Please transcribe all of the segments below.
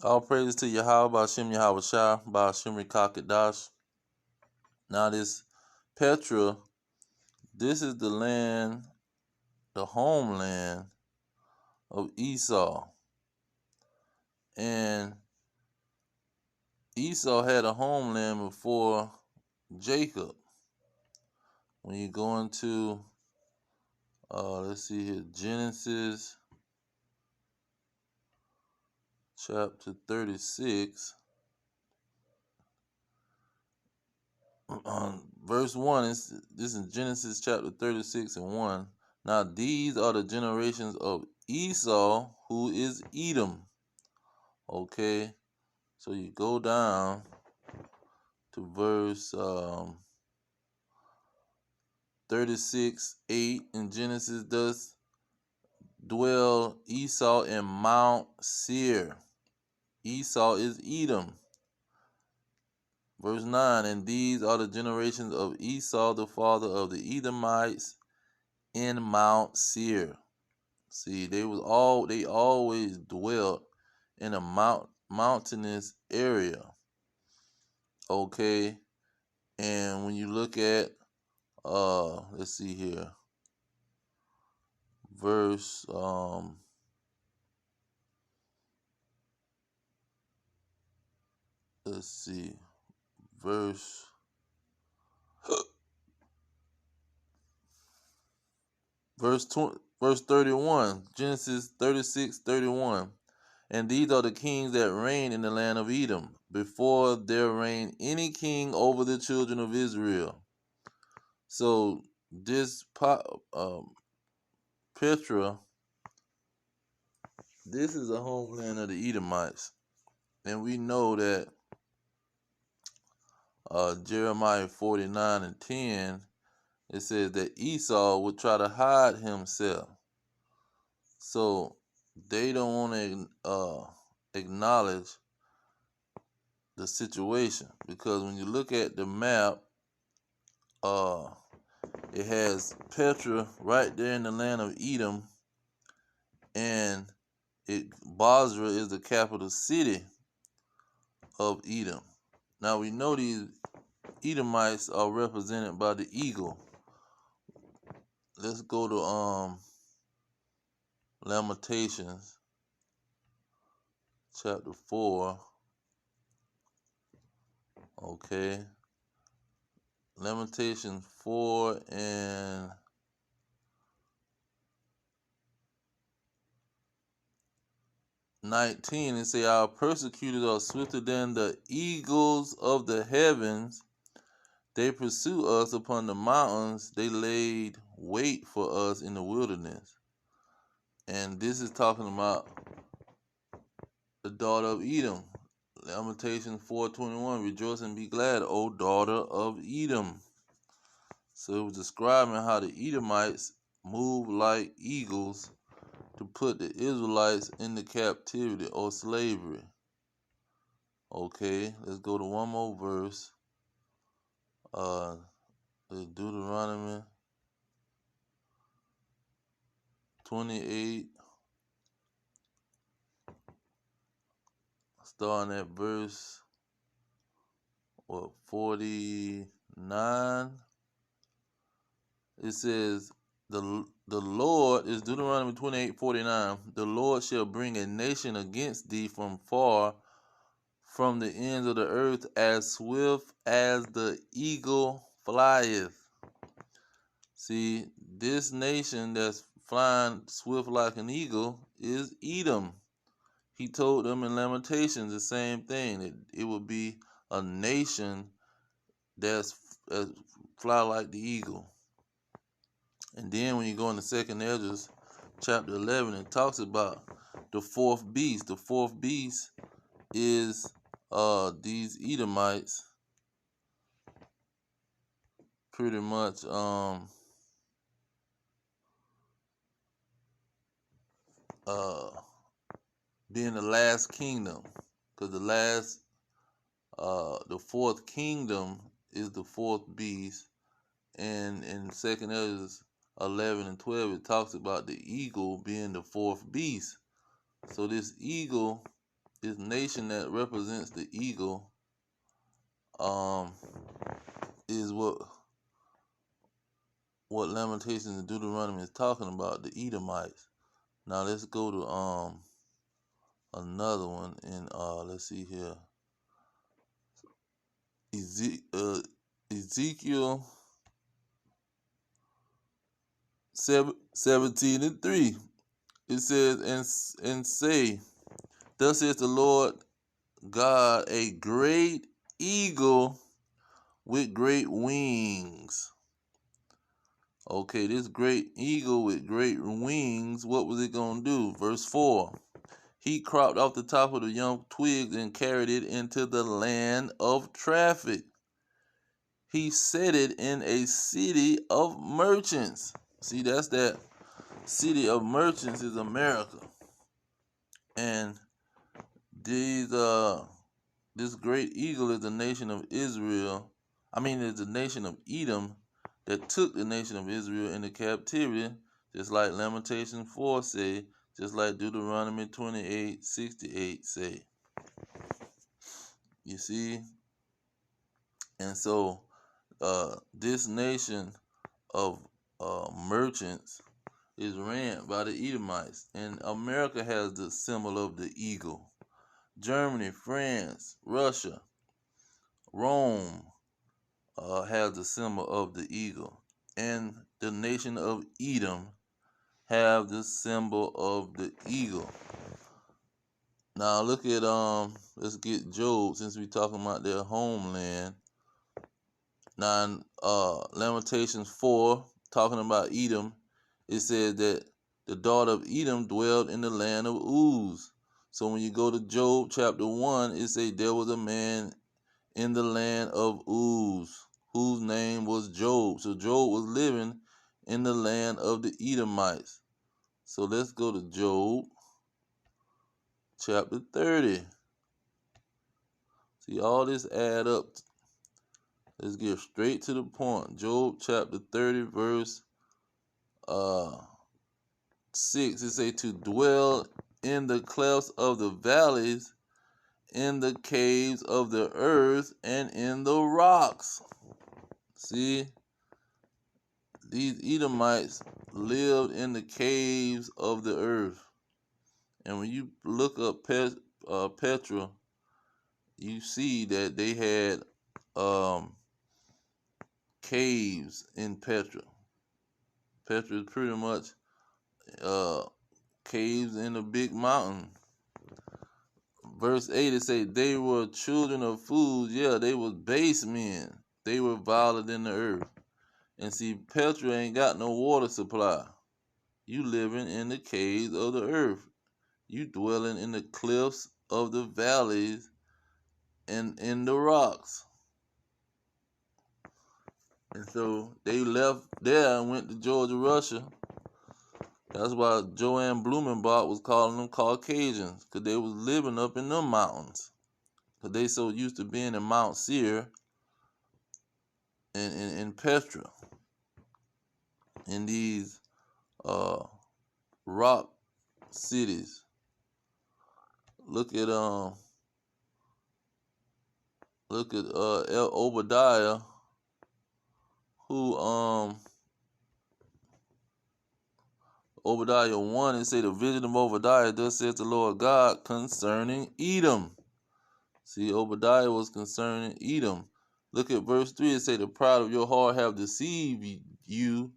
All praises to Yahweh, Ba'ashem Yahweh Shah, Ba'ashem Rekakadash. Now this Petra, this is the land, the homeland of Esau. And Esau had a homeland before Jacob. When you go into, let's see here, Genesis chapter 36, verse 1, this is Genesis chapter 36 and 1. Now these are the generations of Esau, who is Edom. Okay, so you go down to verse 36:8 in Genesis. Thus dwell Esau in Mount Seir. Esau is Edom. Verse 9, and these are the generations of Esau, the father of the Edomites, in Mount Seir. See, they always dwelt in a mountainous area. Okay, and when you look at let's see here, verse let's see, verse verse 31, Genesis 36:31. And these are the kings that reigned in the land of Edom, before there reigned any king over the children of Israel. So this Petra, this is a homeland of the Edomites. And we know that Jeremiah 49:10, it says that Esau would try to hide himself. So they don't want to acknowledge the situation, because when you look at the map, it has Petra right there in the land of Edom, and Basra is the capital city of Edom. Now we know these Edomites are represented by the eagle. Let's go to Lamentations chapter 4. Okay. Lamentations 4 and 19, it say, our persecutors are swifter than the eagles of the heavens. They pursue us upon the mountains. They laid wait for us in the wilderness. And this is talking about the daughter of Edom. Lamentations 4:21, rejoice and be glad, O daughter of Edom. So it was describing how the Edomites move like eagles to put the Israelites into captivity or slavery. Okay, let's go to one more verse. Deuteronomy 28, starting at verse 49. It says, the Lord is Deuteronomy 28:49. The Lord shall bring a nation against thee from far, from the ends of the earth, as swift as the eagle flieth. See, this nation that's flying swift like an eagle is Edom. He told them in Lamentations the same thing, that it would be a nation that's fly like the eagle. And then when you go into 2nd Ezra chapter 11, it talks about the fourth beast. The fourth beast is these Edomites pretty much being the last kingdom, because the fourth kingdom is the fourth beast. And in 2nd Ezra 11 and 12, it talks about the eagle being the fourth beast. So this eagle this nation that represents the eagle is what Lamentations and Deuteronomy is talking about, the Edomites. Now let's go to another one in let's see here. Ezekiel 17:3. It says, and say, thus says the Lord God, a great eagle with great wings. Okay, this great eagle with great wings, what was it going to do? Verse 4. He cropped off the top of the young twigs and carried it into the land of traffic. He set it in a city of merchants. See, that's that city of merchants is America. And this great eagle is the nation of Israel. It's the nation of Edom that took the nation of Israel into captivity, just like Lamentations 4 say, just like Deuteronomy 28:68 say. You see? And so this nation of merchants is ran by the Edomites. And America has the symbol of the eagle. Germany, France, Russia, Rome has the symbol of the eagle. And the nation of Edom have the symbol of the eagle. Now look at let's get Job, since we're talking about their homeland. Now Lamentations 4, talking about Edom, it says that the daughter of Edom dwelled in the land of Ooze. So when you go to Job chapter 1, it says there was a man in the land of Ooze, whose name was Job. So Job was living in the land of the Edomites. So let's go to Job chapter 30. See, all this add up. Let's get straight to the point. Job chapter 30, verse 6. It say, to dwell in the clefts of the valleys, in the caves of the earth, and in the rocks. See, these Edomites lived in the caves of the earth. And when you look up PETRA, you see that they had caves in Petra. Petra is pretty much caves in a big mountain. Verse 8, it say they were children of fools. Yeah, they was base men. They were violent in the earth. And see, Petra ain't got no water supply. You living in the caves of the earth. You dwelling in the cliffs of the valleys and in the rocks. And so they left there and went to Georgia, Russia. That's why Joanne Blumenbach was calling them Caucasians, because they was living up in them mountains. Because they so used to being in Mount Seir and in Petra, in these rock cities. Look at Obadiah, who Obadiah 1, and say the vision of Obadiah, thus says the Lord God concerning Edom. See, Obadiah was concerning Edom. Look at verse 3, it say the pride of your heart have deceived you,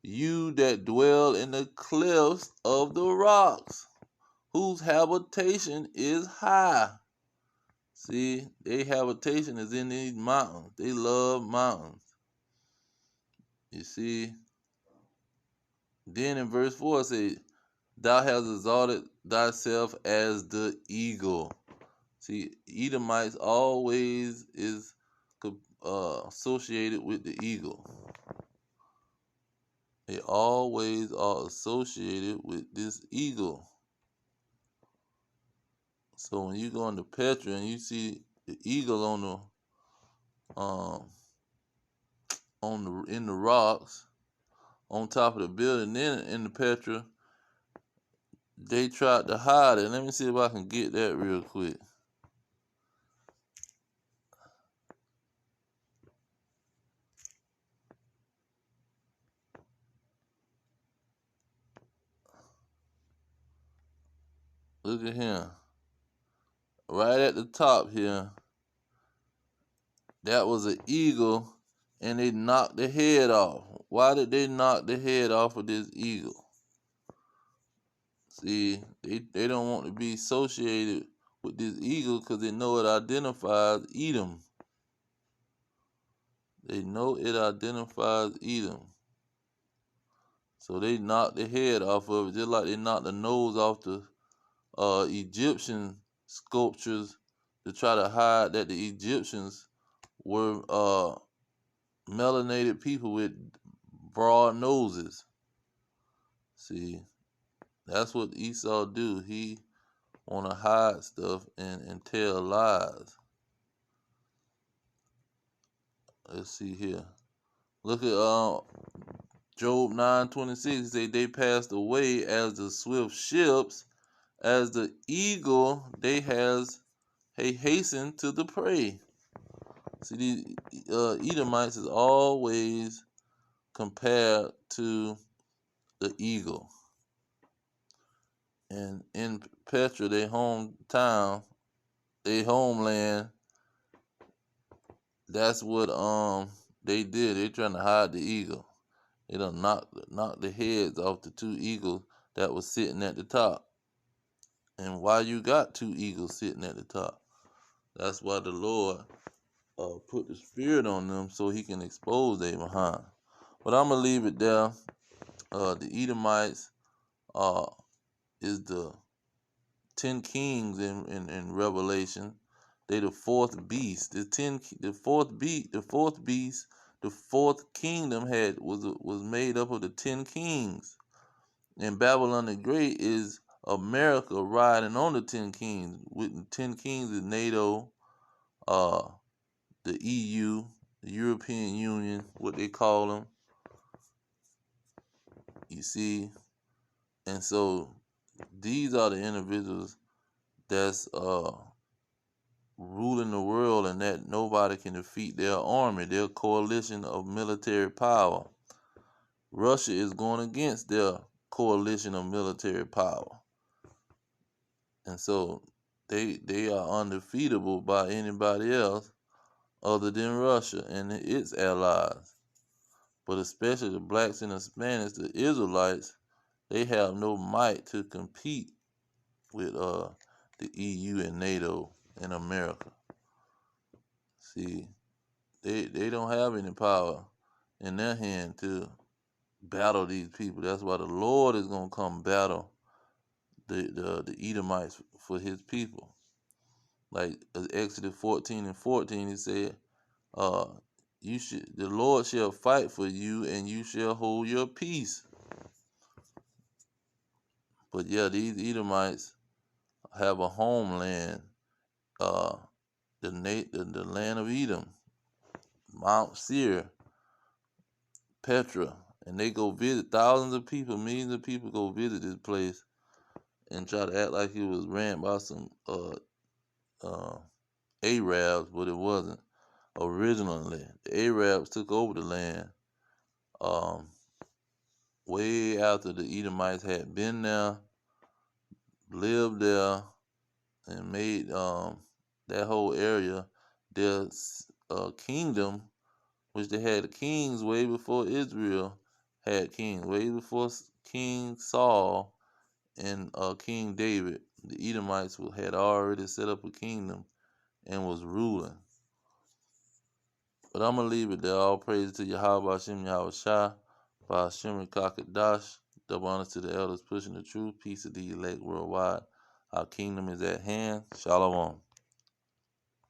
you that dwell in the cliffs of the rocks, whose habitation is high. See, their habitation is in these mountains. They love mountains. You see, then in verse 4 it says, thou hast exalted thyself as the eagle. See, Edomites always is associated with the eagle. They always are associated with this eagle. So when you go into Petra and you see the eagle in the rocks on top of the building, then in the Petra, they tried to hide it. Let me see if I can get that real quick. Look at him. Right at the top here, that was an eagle, and they knocked the head off. Why did they knock the head off of this eagle? See, they don't want to be associated with this eagle because they know it identifies Edom. They know it identifies Edom. So they knocked the head off of it, just like they knocked the nose off the Egyptian sculptures to try to hide that the Egyptians were melanated people with broad noses. See, that's what Esau do. He want to hide stuff and tell lies. Let's see here. Look at Job 9:26. Say they passed away as the swift ships, as the eagle they hasten to the prey. See, these Edomites is always compared to the eagle. And in PETRA, their hometown, their homeland, that's what they did. They trying to hide the eagle. They done knock the heads off the two eagles that was sitting at the top. And why you got two eagles sitting at the top? That's why the Lord put the spirit on them so he can expose their behind. But I'm going to leave it there. The Edomites is the 10 kings in Revelation. They the fourth beast. The fourth kingdom was made up of the 10 kings. And Babylon the Great is America riding on the 10 kings. With the 10 kings is NATO, the EU, the European Union, what they call them. You see, and so these are the individuals that's ruling the world, and that nobody can defeat their army, their coalition of military power. Russia is going against their coalition of military power. And so they are undefeatable by anybody else other than Russia and its allies. But especially the blacks and the Hispanics, the Israelites, they have no might to compete with the EU and NATO and America. See, they don't have any power in their hand to battle these people. That's why the Lord is going to come battle the Edomites for his people. Like Exodus 14:14, he said, the Lord shall fight for you and you shall hold your peace. But yeah, these Edomites have a homeland, the land of Edom, Mount Seir, Petra, and they go visit. Thousands of people, millions of people go visit this place and try to act like it was ran by some Arabs, but it wasn't. Originally, the Arabs took over the land way after the Edomites had been there, lived there, and made that whole area their kingdom, which they had kings way before Israel had kings, way before King Saul and King David. The Edomites had already set up a kingdom and was ruling. But I'm going to leave it there. All praise to Yahweh Hashem Yahweh Shah, Hashem Kakadash. Double honors to the elders pushing the truth. Peace to the elect worldwide. Our kingdom is at hand. Shalom.